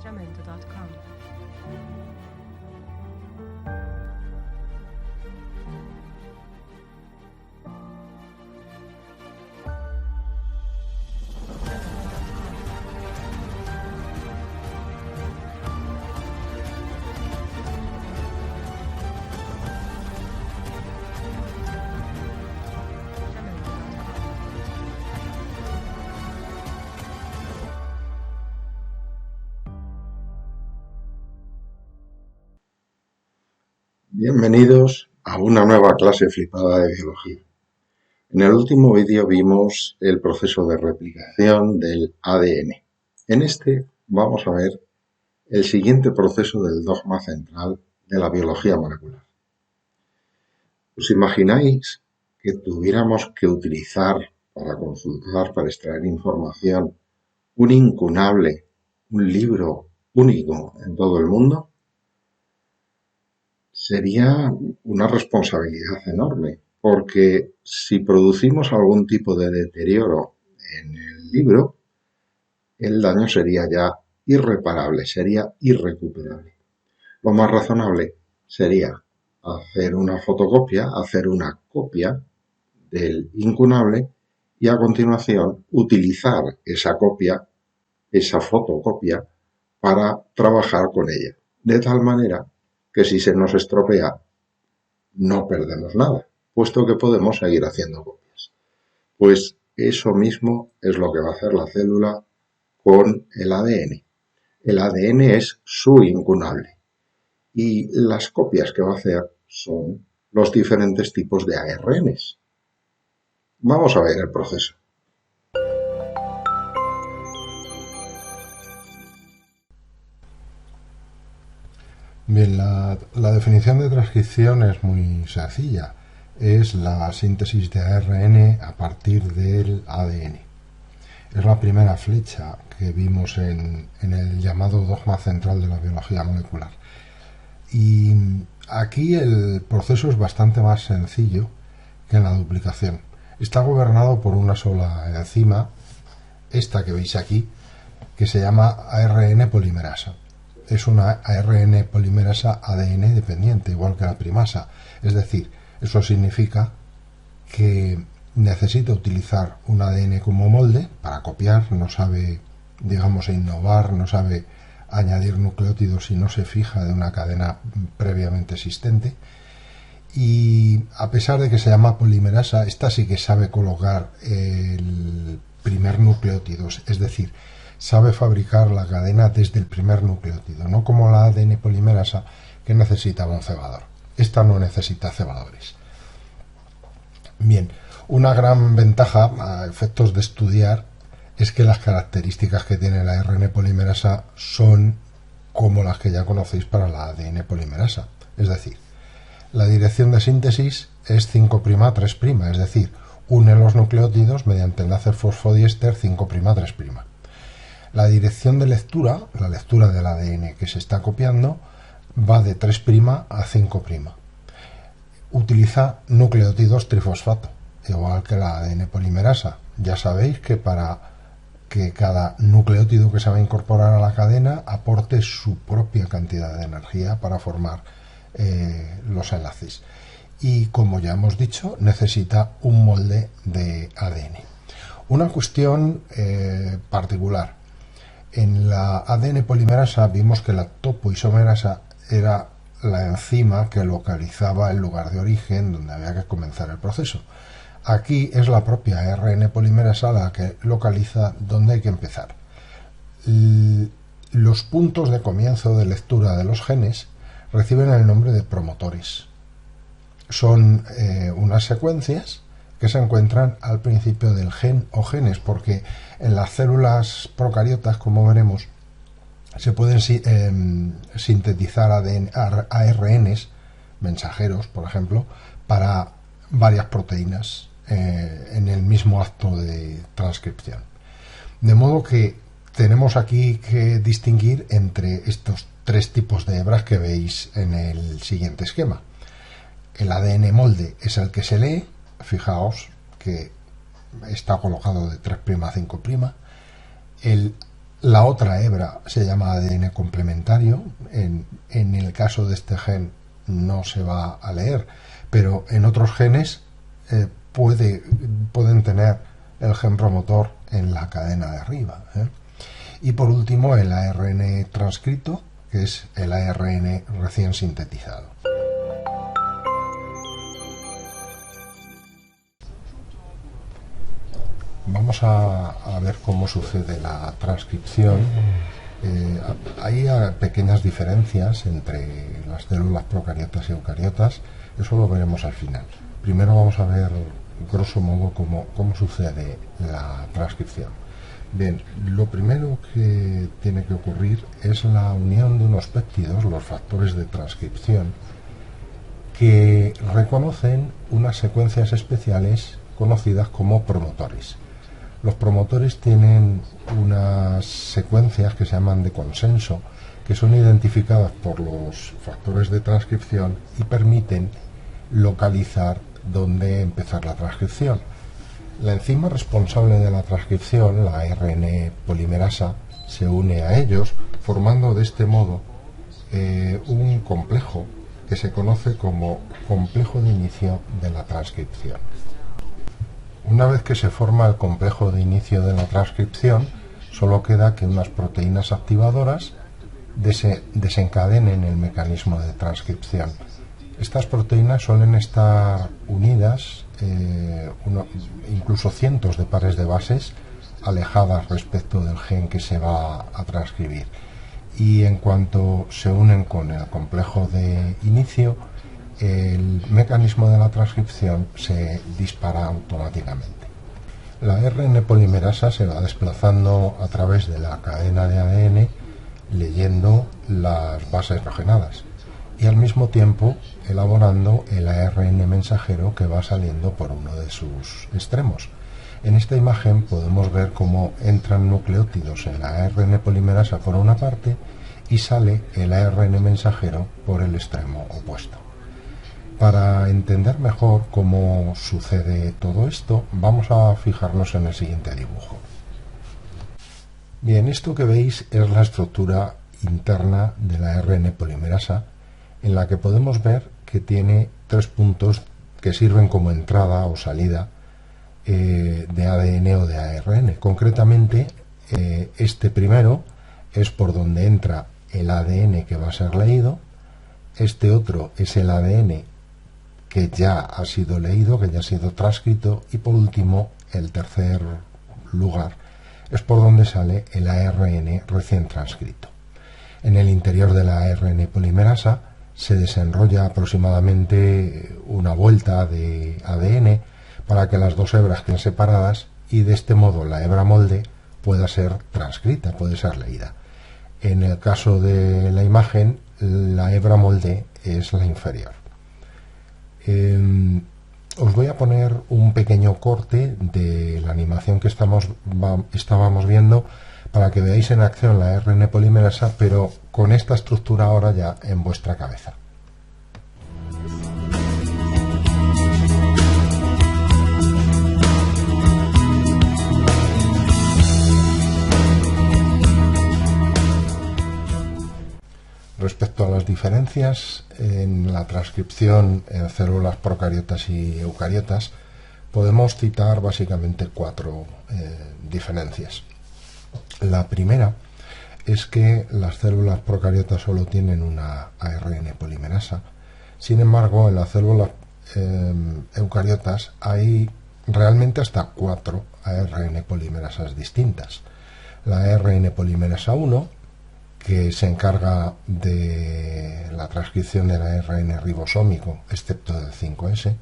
jamendo.com. Bienvenidos a una nueva clase flipada de biología. En el último vídeo vimos el proceso de replicación del ADN. En este vamos a ver el siguiente proceso del dogma central de la biología molecular. ¿Os imagináis que tuviéramos que utilizar para consultar, para extraer información, un incunable, un libro único en todo el mundo? Sería una responsabilidad enorme, porque si producimos algún tipo de deterioro en el libro, el daño sería ya irreparable, sería irrecuperable. Lo más razonable sería hacer una fotocopia, hacer una copia del incunable y a continuación utilizar esa copia, esa fotocopia, para trabajar con ella, de tal manera que si se nos estropea no perdemos nada, puesto que podemos seguir haciendo copias. Pues eso mismo es lo que va a hacer la célula con el ADN. El ADN es su incunable y las copias que va a hacer son los diferentes tipos de ARNs. Vamos a ver el proceso. Bien, la definición de transcripción es muy sencilla. Es la síntesis de ARN a partir del ADN. Es la primera flecha que vimos en el llamado dogma central de la biología molecular. Y aquí el proceso es bastante más sencillo que en la duplicación. Está gobernado por una sola enzima, esta que veis aquí, que se llama ARN polimerasa. Es una ARN polimerasa ADN dependiente, igual que la primasa. Es decir, eso significa que necesita utilizar un ADN como molde para copiar, no sabe, digamos, innovar, no sabe añadir nucleótidos si no se fija de una cadena previamente existente. Y a pesar de que se llama polimerasa, esta sí que sabe colocar el primer nucleótido, es decir, sabe fabricar la cadena desde el primer nucleótido, no como la ADN polimerasa que necesitaba un cebador. Esta no necesita cebadores. Bien, una gran ventaja a efectos de estudiar es que las características que tiene la ARN polimerasa son como las que ya conocéis para la ADN polimerasa. Es decir, la dirección de síntesis es 5'3', es decir, une los nucleótidos mediante enlaces fosfodiéster 5'3'. La dirección de lectura, la lectura del ADN que se está copiando, va de 3' a 5'. Utiliza nucleótidos trifosfato, igual que la ADN polimerasa. Ya sabéis que para que cada nucleótido que se va a incorporar a la cadena aporte su propia cantidad de energía para formar los enlaces. Y como ya hemos dicho, necesita un molde de ADN. Una cuestión particular. En la ADN polimerasa vimos que la topoisomerasa era la enzima que localizaba el lugar de origen donde había que comenzar el proceso. Aquí es la propia ARN polimerasa la que localiza dónde hay que empezar. Los puntos de comienzo de lectura de los genes reciben el nombre de promotores. Son unas secuencias que se encuentran al principio del gen o genes, porque en las células procariotas, como veremos, se pueden sintetizar ARNs, mensajeros, por ejemplo, para varias proteínas en el mismo acto de transcripción. De modo que tenemos aquí que distinguir entre estos tres tipos de hebras que veis en el siguiente esquema. El ADN molde es el que se lee, fijaos que está colocado de 3' a 5'. La otra hebra se llama ADN complementario. En el caso de este gen no se va a leer, pero en otros genes pueden tener el gen promotor en la cadena de arriba. Y por último, el ARN transcrito, que es el ARN recién sintetizado. Vamos a ver cómo sucede la transcripción. Hay pequeñas diferencias entre las células procariotas y eucariotas. Eso lo veremos al final. Primero vamos a ver, grosso modo, cómo sucede la transcripción. Bien, lo primero que tiene que ocurrir es la unión de unos péptidos, los factores de transcripción, que reconocen unas secuencias especiales conocidas como promotores. Los promotores tienen unas secuencias que se llaman de consenso, que son identificadas por los factores de transcripción y permiten localizar dónde empezar la transcripción. La enzima responsable de la transcripción, la ARN polimerasa, se une a ellos, formando de este modo un complejo que se conoce como complejo de inicio de la transcripción. Una vez que se forma el complejo de inicio de la transcripción, solo queda que unas proteínas activadoras desencadenen el mecanismo de transcripción. Estas proteínas suelen estar unidas, incluso cientos de pares de bases, alejadas respecto del gen que se va a transcribir. Y en cuanto se unen con el complejo de inicio, el mecanismo de la transcripción se dispara automáticamente. La ARN polimerasa se va desplazando a través de la cadena de ADN leyendo las bases nitrogenadas y al mismo tiempo elaborando el ARN mensajero que va saliendo por uno de sus extremos. En esta imagen podemos ver cómo entran nucleótidos en la ARN polimerasa por una parte y sale el ARN mensajero por el extremo opuesto. Para entender mejor cómo sucede todo esto, vamos a fijarnos en el siguiente dibujo. Bien, esto que veis es la estructura interna de la ARN polimerasa, en la que podemos ver que tiene 3 puntos que sirven como entrada o salida de ADN o de ARN. Concretamente, este primero es por donde entra el ADN que va a ser leído, este otro es el ADN que ya ha sido leído, que ya ha sido transcrito, y por último, el tercer lugar es por donde sale el ARN recién transcrito. En el interior de la ARN polimerasa se desenrolla aproximadamente una vuelta de ADN para que las dos hebras queden separadas y de este modo la hebra molde pueda ser transcrita, puede ser leída. En el caso de la imagen, la hebra molde es la inferior. Os voy a poner un pequeño corte de la animación que estábamos viendo para que veáis en acción la ARN polimerasa, pero con esta estructura ahora ya en vuestra cabeza. Respecto a las diferencias en la transcripción en células procariotas y eucariotas, podemos citar básicamente 4 diferencias. La primera es que las células procariotas solo tienen una ARN polimerasa. Sin embargo, en las células eucariotas hay realmente hasta 4 ARN polimerasas distintas. La ARN polimerasa 1, que se encarga de la transcripción del ARN ribosómico, excepto del 5S.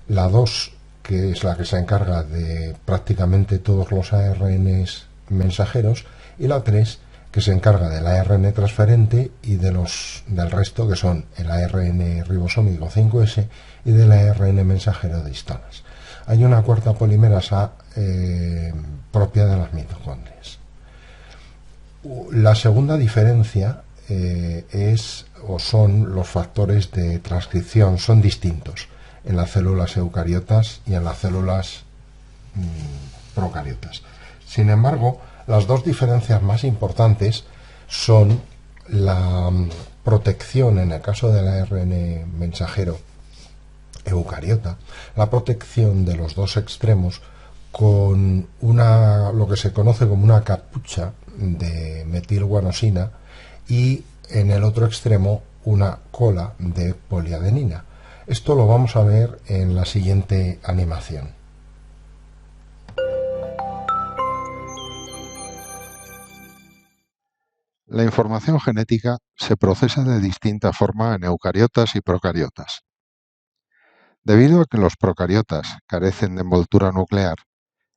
La 2, que es la que se encarga de prácticamente todos los ARNs mensajeros. Y la 3, que se encarga del ARN transferente y del resto, que son el ARN ribosómico 5S y del ARN mensajero de histonas. Hay una 4ª polimerasa propia de las mitocondrias. La segunda diferencia son los factores de transcripción, son distintos en las células eucariotas y en las células procariotas. Sin embargo, Las dos diferencias más importantes son la protección en el caso del ARN mensajero eucariota, la protección de los dos extremos con lo que se conoce como una capucha de metilguanosina y en el otro extremo una cola de poliadenina. Esto lo vamos a ver en la siguiente animación. La información genética se procesa de distinta forma en eucariotas y procariotas. Debido a que los procariotas carecen de envoltura nuclear,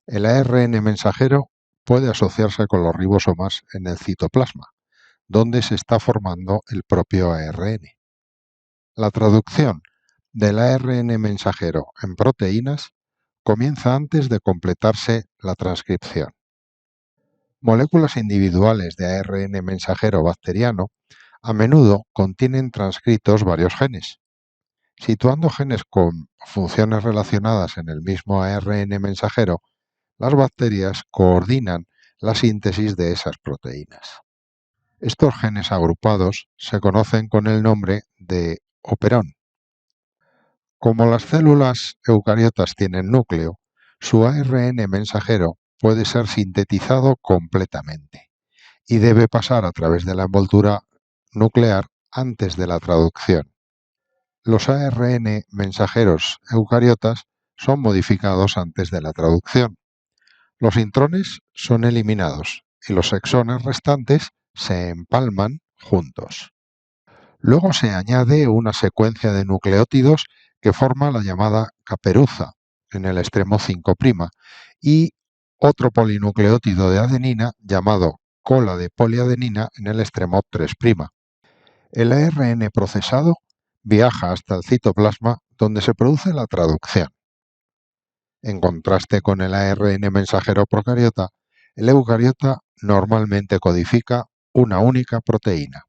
el ARN mensajero puede asociarse con los ribosomas en el citoplasma, donde se está formando el propio ARN. La traducción del ARN mensajero en proteínas comienza antes de completarse la transcripción. Moléculas individuales de ARN mensajero bacteriano a menudo contienen transcritos varios genes. Situando genes con funciones relacionadas en el mismo ARN mensajero, las bacterias coordinan la síntesis de esas proteínas. Estos genes agrupados se conocen con el nombre de operón. Como las células eucariotas tienen núcleo, su ARN mensajero puede ser sintetizado completamente y debe pasar a través de la envoltura nuclear antes de la traducción. Los ARN mensajeros eucariotas son modificados antes de la traducción. Los intrones son eliminados y los exones restantes se empalman juntos. Luego se añade una secuencia de nucleótidos que forma la llamada caperuza en el extremo 5' y otro polinucleótido de adenina llamado cola de poliadenina en el extremo 3'. El ARN procesado viaja hasta el citoplasma donde se produce la traducción. En contraste con el ARN mensajero procariota, el eucariota normalmente codifica una única proteína.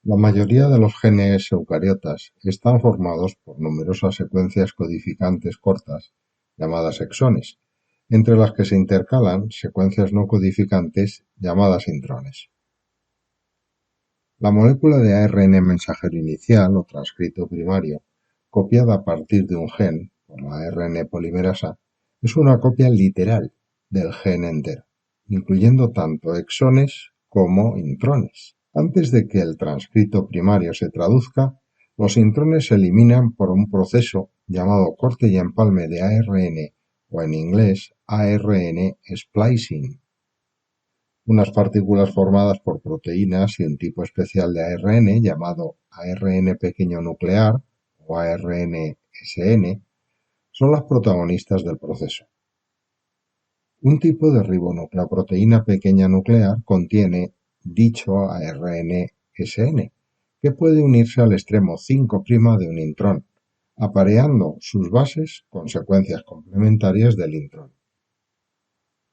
La mayoría de los genes eucariotas están formados por numerosas secuencias codificantes cortas, llamadas exones, entre las que se intercalan secuencias no codificantes llamadas intrones. La molécula de ARN mensajero inicial o transcrito primario, copiada a partir de un gen por la ARN polimerasa, es una copia literal del gen entero, incluyendo tanto exones como intrones. Antes de que el transcrito primario se traduzca, los intrones se eliminan por un proceso llamado corte y empalme de ARN o en inglés ARN splicing. Unas partículas formadas por proteínas y un tipo especial de ARN llamado ARN pequeño nuclear o ARN-SN son las protagonistas del proceso. Un tipo de ribonucleoproteína pequeña nuclear contiene dicho ARN-SN, que puede unirse al extremo 5' de un intrón, apareando sus bases con secuencias complementarias del intrón.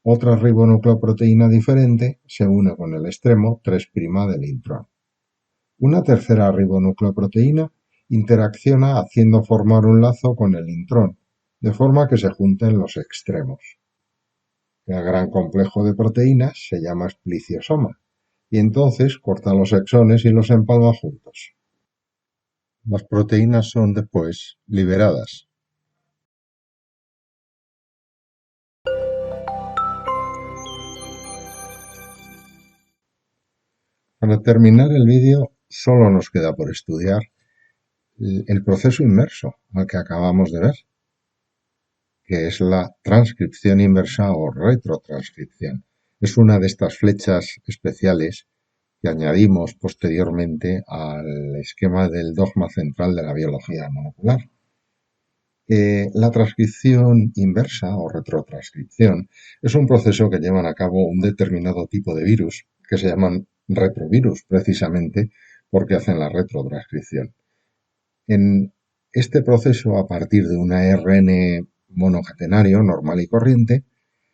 Otra ribonucleoproteína diferente se une con el extremo 3' del intrón. Una tercera ribonucleoproteína interacciona haciendo formar un lazo con el intrón, de forma que se junten los extremos. El gran complejo de proteínas se llama espliciosoma y entonces corta los exones y los empalma juntos. Las proteínas son después liberadas. Para terminar el vídeo, solo nos queda por estudiar el proceso inverso al que acabamos de ver, que es la transcripción inversa o retrotranscripción. Es una de estas flechas especiales que añadimos posteriormente al esquema del dogma central de la biología molecular. La transcripción inversa o retrotranscripción es un proceso que llevan a cabo un determinado tipo de virus que se llaman retrovirus, precisamente porque hacen la retrotranscripción. En este proceso, a partir de un ARN monocatenario normal y corriente,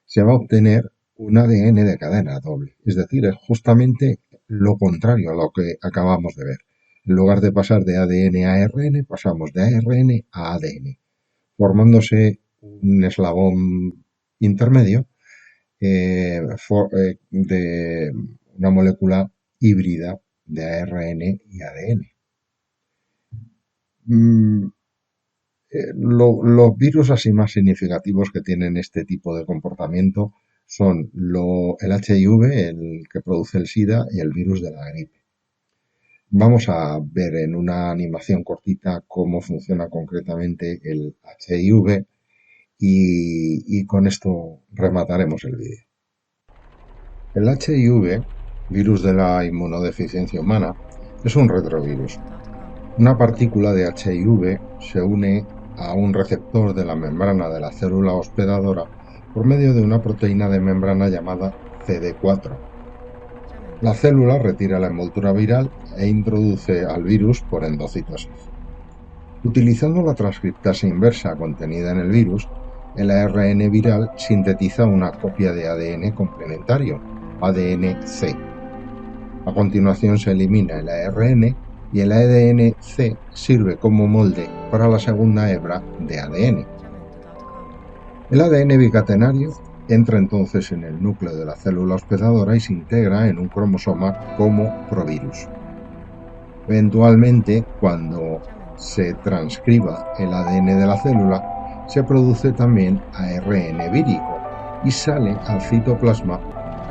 se va a obtener un ADN de cadena doble. Es decir, es justamente lo contrario a lo que acabamos de ver. En lugar de pasar de ADN a ARN, pasamos de ARN a ADN, formándose un eslabón intermedio de una molécula híbrida de ARN y ADN. Los virus así más significativos que tienen este tipo de comportamiento son el HIV, el que produce el SIDA, y el virus de la gripe. Vamos a ver en una animación cortita cómo funciona concretamente el HIV y con esto remataremos el vídeo. El HIV, virus de la inmunodeficiencia humana, es un retrovirus. Una partícula de HIV se une a un receptor de la membrana de la célula hospedadora por medio de una proteína de membrana llamada CD4. La célula retira la envoltura viral e introduce al virus por endocitosis. Utilizando la transcriptasa inversa contenida en el virus, el ARN viral sintetiza una copia de ADN complementario, ADN-C. A continuación se elimina el ARN y el ADN-C sirve como molde para la segunda hebra de ADN. El ADN bicatenario entra entonces en el núcleo de la célula hospedadora y se integra en un cromosoma como provirus. Eventualmente, cuando se transcriba el ADN de la célula, se produce también ARN vírico y sale al citoplasma,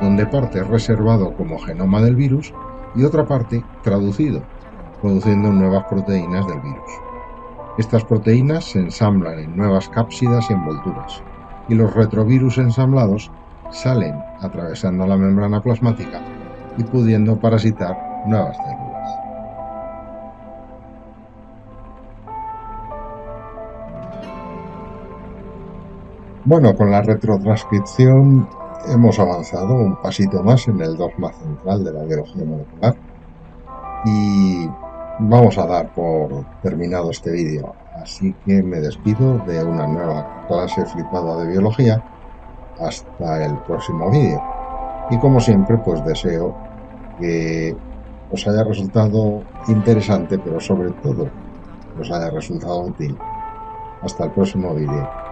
donde parte es reservado como genoma del virus y otra parte traducido, produciendo nuevas proteínas del virus. Estas proteínas se ensamblan en nuevas cápsidas y envolturas, y los retrovirus ensamblados salen atravesando la membrana plasmática y pudiendo parasitar nuevas células. Bueno, con la retrotranscripción hemos avanzado un pasito más en el dogma central de la biología molecular y vamos a dar por terminado este vídeo, así que me despido de una nueva clase flipada de biología hasta el próximo vídeo y como siempre pues deseo que os haya resultado interesante, pero sobre todo os haya resultado útil. Hasta el próximo vídeo.